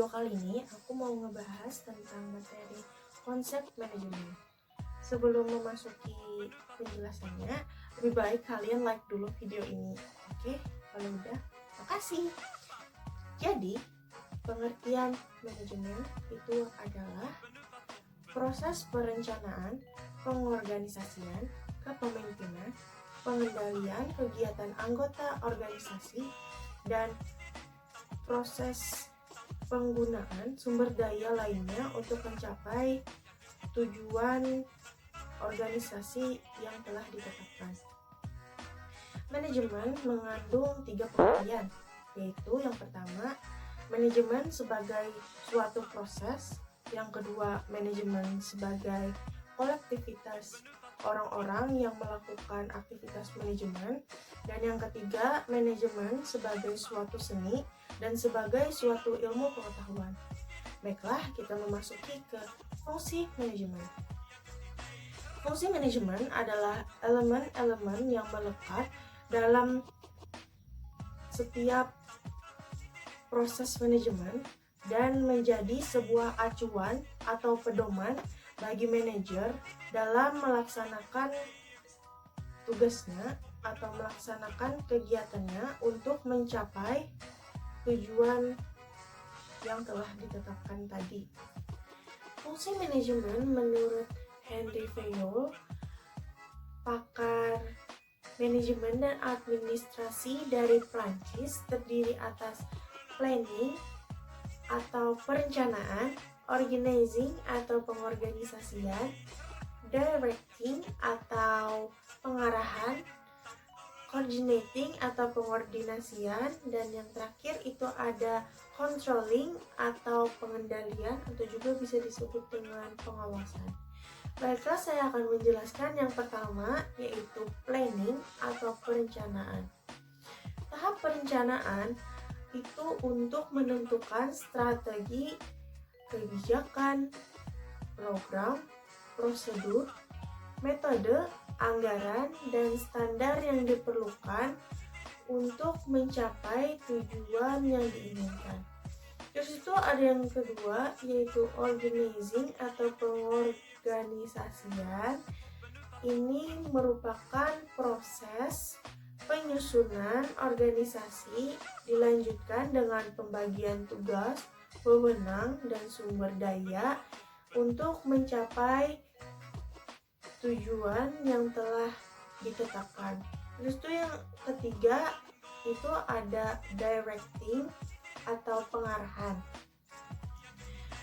kali ini aku mau ngebahas tentang materi konsep manajemen. Sebelum memasuki penjelasannya, lebih baik kalian like dulu video ini. Oke, kalau udah, makasih. Jadi, pengertian manajemen itu adalah proses perencanaan, pengorganisasian, kepemimpinan, pengendalian kegiatan anggota organisasi, dan proses penggunaan sumber daya lainnya untuk mencapai tujuan organisasi yang telah ditetapkan. Manajemen mengandung 3 pengertian, yaitu yang pertama, manajemen sebagai suatu proses, yang kedua, manajemen sebagai kolektivitas orang-orang yang melakukan aktivitas manajemen, dan yang ketiga, manajemen sebagai suatu seni dan sebagai suatu ilmu pengetahuan. Baiklah, kita memasuki ke fungsi manajemen. Fungsi manajemen adalah elemen-elemen yang melekat dalam setiap proses manajemen dan menjadi sebuah acuan atau pedoman bagi manajer dalam melaksanakan tugasnya atau melaksanakan kegiatannya untuk mencapai tujuan yang telah ditetapkan tadi. Fungsi manajemen menurut Henry Fayol, pakar manajemen dan administrasi dari Prancis, terdiri atas planning atau perencanaan, organizing atau pengorganisasian, directing atau pengarahan, coordinating atau pengordinasian, dan yang terakhir itu ada controlling atau pengendalian atau juga bisa disebut dengan pengawasan. Baiklah, saya akan menjelaskan yang pertama, yaitu planning atau perencanaan. Tahap perencanaan itu untuk menentukan strategi, kebijakan, program, prosedur, metode, anggaran, dan standar yang diperlukan untuk mencapai tujuan yang diinginkan. Terus itu ada yang kedua, yaitu organizing atau pengorganisasian. Ini merupakan proses penyusunan organisasi dilanjutkan dengan pembagian tugas, wewenang, dan sumber daya untuk mencapai tujuan yang telah ditetapkan. Terus itu yang ketiga itu ada directing atau pengarahan.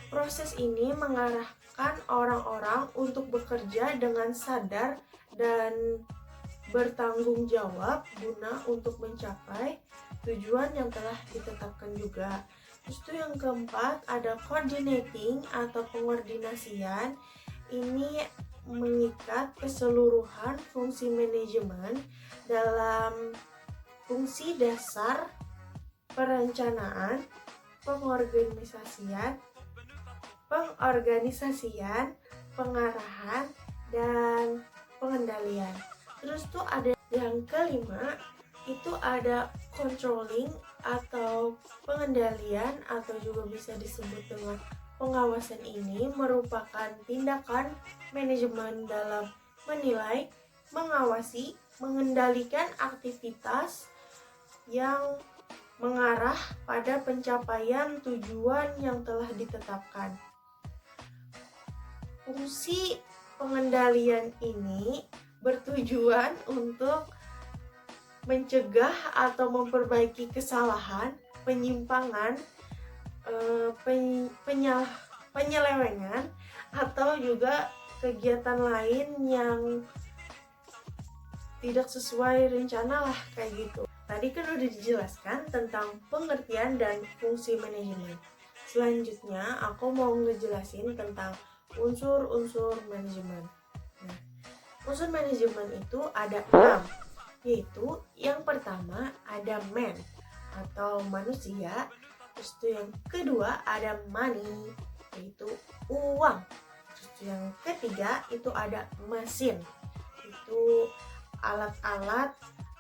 Proses ini mengarahkan orang-orang untuk bekerja dengan sadar dan bertanggung jawab guna untuk mencapai tujuan yang telah ditetapkan juga. Terus itu yang keempat ada coordinating atau pengordinasian. Ini mengikat keseluruhan fungsi manajemen dalam fungsi dasar perencanaan, pengorganisasian, pengarahan, dan pengendalian. Terus tuh ada yang kelima, itu ada controlling atau pengendalian atau juga bisa disebut dengan pengawasan. Ini merupakan tindakan manajemen dalam menilai, mengawasi, mengendalikan aktivitas yang mengarah pada pencapaian tujuan yang telah ditetapkan. Fungsi pengendalian ini bertujuan untuk mencegah atau memperbaiki kesalahan, penyimpangan, penyelewengan, atau juga kegiatan lain yang tidak sesuai rencana lah, kayak gitu. Tadi kan udah dijelaskan tentang pengertian dan fungsi manajemen. Selanjutnya aku mau ngejelasin tentang unsur-unsur manajemen. Nah, unsur manajemen itu ada 6, yaitu yang pertama ada man atau manusia. Terus itu yang kedua ada money, yaitu uang. Terus yang ketiga itu ada mesin, itu alat-alat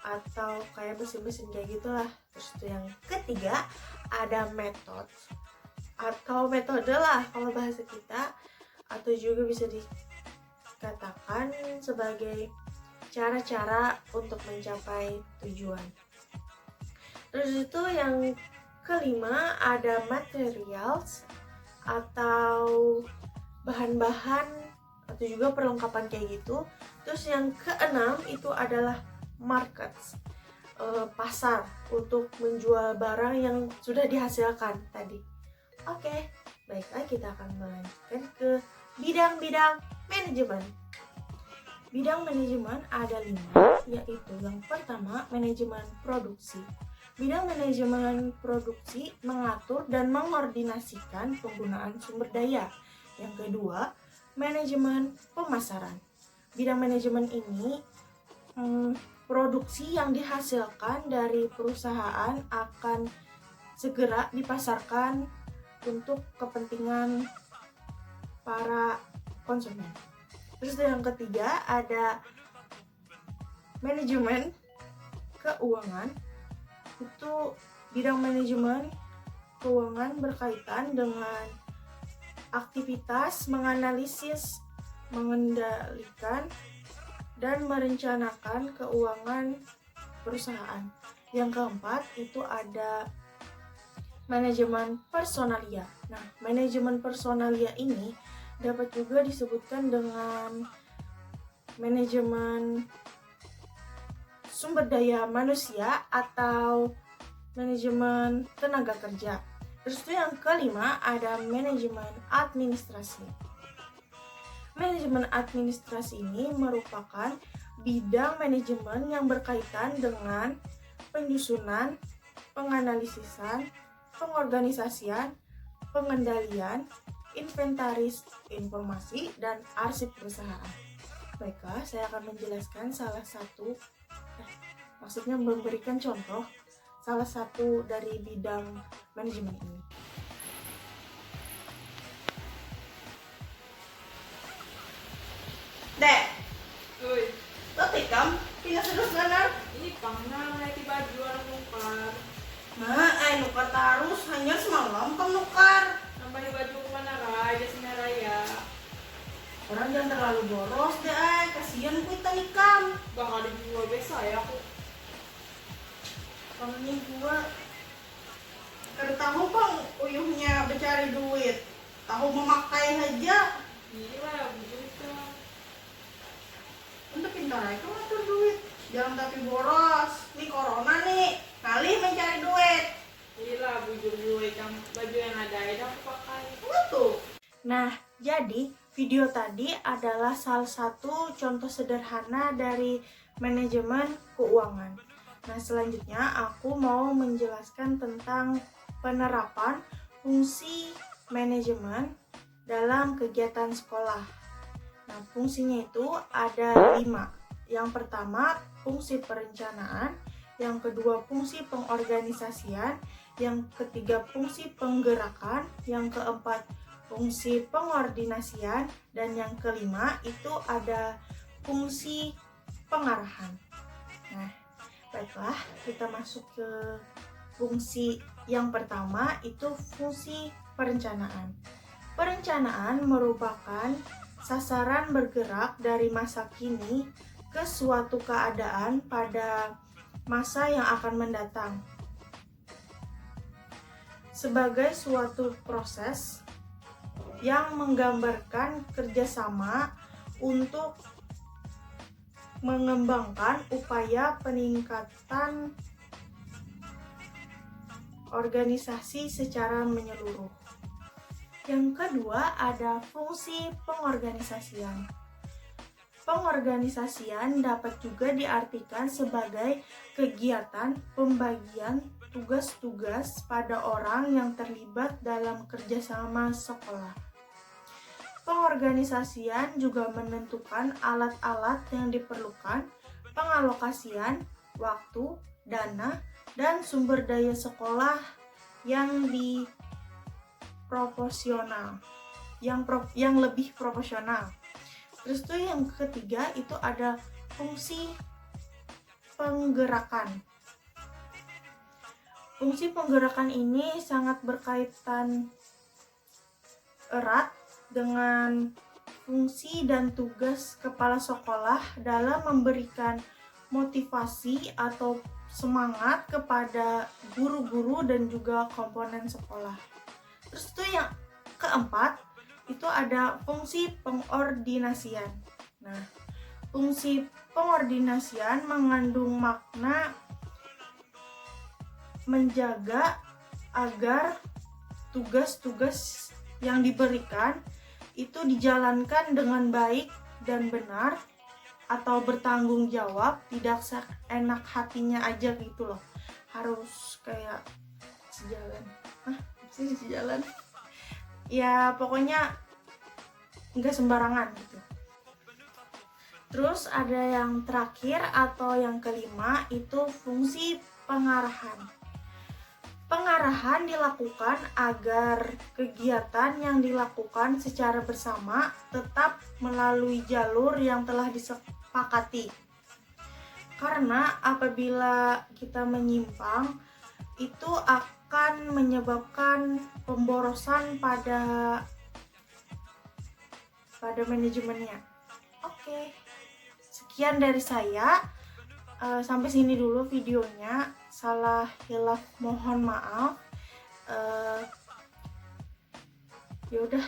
atau kayak mesin-mesin kayak gitulah. Terus itu yang ketiga ada method. atau metode lah kalau bahasa kita, atau juga bisa dikatakan sebagai cara-cara untuk mencapai tujuan. Terus itu yang kelima ada materials atau bahan-bahan atau juga perlengkapan kayak gitu. Terus yang keenam itu adalah markets, pasar untuk menjual barang yang sudah dihasilkan tadi. Oke, baiklah kita akan melanjutkan ke bidang-bidang manajemen. Bidang manajemen ada 5, yaitu yang pertama manajemen produksi. Bidang manajemen produksi mengatur dan mengordinasikan penggunaan sumber daya. Yang kedua, manajemen pemasaran. Bidang manajemen ini produksi yang dihasilkan dari perusahaan akan segera dipasarkan untuk kepentingan para konsumen. Terus yang ketiga ada manajemen keuangan. Itu bidang manajemen keuangan berkaitan dengan aktivitas menganalisis, mengendalikan, dan merencanakan keuangan perusahaan. Yang keempat itu ada manajemen personalia. Nah, manajemen personalia ini dapat juga disebutkan dengan manajemen sumber daya manusia atau manajemen tenaga kerja. Terus itu yang kelima ada manajemen administrasi. Manajemen administrasi ini merupakan bidang manajemen yang berkaitan dengan penyusunan, penganalisisan, pengorganisasian, pengendalian, inventaris informasi, dan arsip perusahaan. Baiklah, saya akan menjelaskan memberikan contoh salah satu dari bidang manajemen ini. Dek, lo tikam, pindah terus benar. Ini pangna naik baju orang nukar. Nukar terus, hanya semalam kamu nukar. Nambah di baju kemana raja Sinaraya. Orang jangan terlalu boros deh, kasihan ku ikan ikam. Bakal dijual biasa ya aku. Kalau ini gua kada tahu bang uyuhnya mencari duit, tahu memakai aja. Gila, begitu. Untuk pintar aja kamu atur duit, jangan tapi boros. Nih corona nih, kali mencari duit. Gila, bujur duit yang baju yang ada itu aku pakai. Betul. Nah, jadi video tadi adalah salah satu contoh sederhana dari manajemen keuangan. Nah, selanjutnya aku mau menjelaskan tentang penerapan fungsi manajemen dalam kegiatan sekolah. Nah, fungsinya itu ada 5. Yang pertama, fungsi perencanaan. Yang kedua, fungsi pengorganisasian. Yang ketiga, fungsi penggerakan. Yang keempat, fungsi pengordinasian. Dan yang kelima, itu ada fungsi pengarahan. Nah, baiklah, kita masuk ke fungsi yang pertama, itu fungsi perencanaan. Perencanaan merupakan sasaran bergerak dari masa kini ke suatu keadaan pada masa yang akan mendatang. Sebagai suatu proses yang menggambarkan kerjasama untuk mengembangkan upaya peningkatan organisasi secara menyeluruh. Yang kedua ada fungsi pengorganisasian. Pengorganisasian dapat juga diartikan sebagai kegiatan pembagian tugas-tugas pada orang yang terlibat dalam kerjasama sekolah. Pengorganisasian juga menentukan alat-alat yang diperlukan, pengalokasian, waktu, dana, dan sumber daya sekolah yang lebih proporsional. Terus tuh yang ketiga itu ada fungsi penggerakan. Fungsi penggerakan ini sangat berkaitan erat dengan fungsi dan tugas kepala sekolah dalam memberikan motivasi atau semangat kepada guru-guru dan juga komponen sekolah. Terus itu yang keempat, itu ada fungsi pengordinasian. Nah, fungsi pengordinasian mengandung makna menjaga agar tugas-tugas yang diberikan itu dijalankan dengan baik dan benar atau bertanggung jawab, tidak seenak hatinya aja gitu loh. Harus kayak sejalan. Sejalan. Ya pokoknya nggak sembarangan gitu. Terus ada yang terakhir atau yang kelima, itu fungsi pengarahan. Pengarahan dilakukan agar kegiatan yang dilakukan secara bersama tetap melalui jalur yang telah disepakati. Karena apabila kita menyimpang, itu akan menyebabkan pemborosan pada manajemennya. Oke. Sekian dari saya. Sampai sini dulu videonya. Salah hilaf mohon maaf. Ya udah.